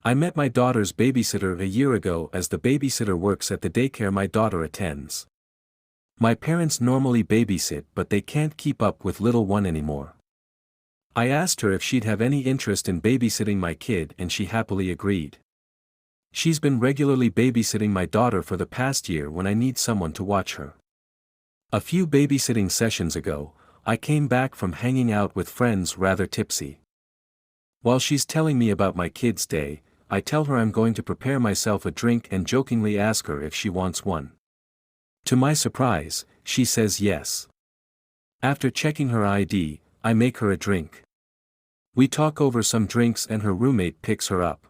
I met my daughter's babysitter a year ago as the babysitter works at the daycare my daughter attends. My parents normally babysit but they can't keep up with little one anymore. I asked her if she'd have any interest in babysitting my kid and she happily agreed. She's been regularly babysitting my daughter for the past year when I need someone to watch her. A few babysitting sessions ago, I came back from hanging out with friends rather tipsy. While she's telling me about my kid's day, I tell her I'm going to prepare myself a drink and jokingly ask her if she wants one. To my surprise, she says yes. After checking her ID, I make her a drink. We talk over some drinks and her roommate picks her up.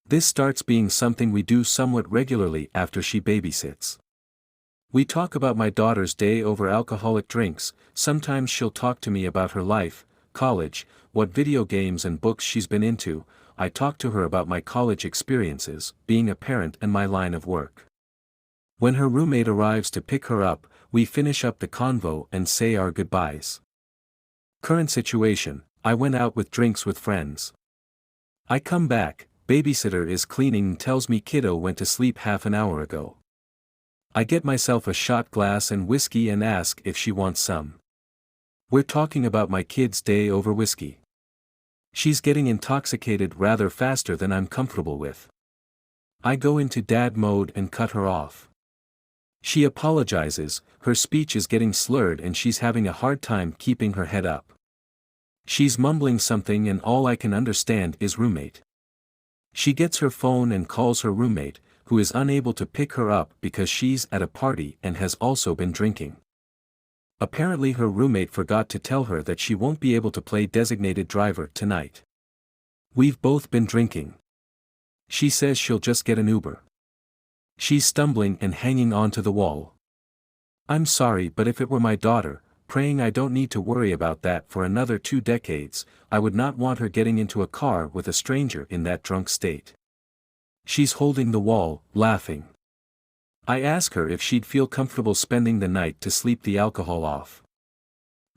This starts being something we do somewhat regularly after she babysits. We talk about my daughter's day over alcoholic drinks. Sometimes she'll talk to me about her life, college, what video games and books she's been into. I talk to her about my college experiences, being a parent and my line of work. When her roommate arrives to pick her up, we finish up the convo and say our goodbyes. Current situation: I went out with drinks with friends. I come back, babysitter is cleaning and tells me kiddo went to sleep half an hour ago. I get myself a shot glass and whiskey and ask if she wants some. We're talking about my kid's day over whiskey. She's getting intoxicated rather faster than I'm comfortable with. I go into dad mode and cut her off. She apologizes, her speech is getting slurred and she's having a hard time keeping her head up. She's mumbling something and all I can understand is roommate. She gets her phone and calls her roommate, who is unable to pick her up because she's at a party and has also been drinking. Apparently her roommate forgot to tell her that she won't be able to play designated driver tonight. We've both been drinking. She says she'll just get an Uber. She's stumbling and hanging onto the wall. I'm sorry, but if it were my daughter, praying I don't need to worry about that for another 2 decades, I would not want her getting into a car with a stranger in that drunk state. She's holding the wall, laughing. I ask her if she'd feel comfortable spending the night to sleep the alcohol off.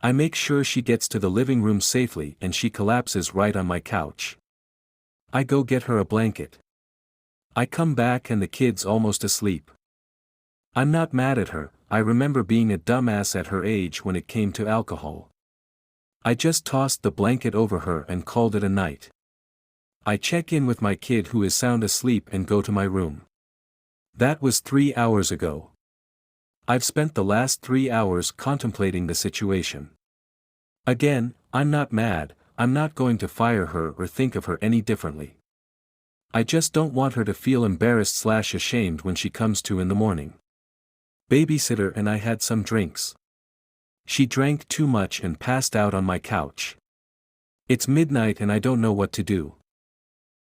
I make sure she gets to the living room safely and she collapses right on my couch. I go get her a blanket. I come back and the kid's almost asleep. I'm not mad at her, I remember being a dumbass at her age when it came to alcohol. I just tossed the blanket over her and called it a night. I check in with my kid who is sound asleep and go to my room. That was 3 hours ago. I've spent the last 3 hours contemplating the situation. Again, I'm not mad, I'm not going to fire her or think of her any differently. I just don't want her to feel embarrassed/ashamed when she comes to in the morning. Babysitter and I had some drinks. She drank too much and passed out on my couch. It's midnight and I don't know what to do.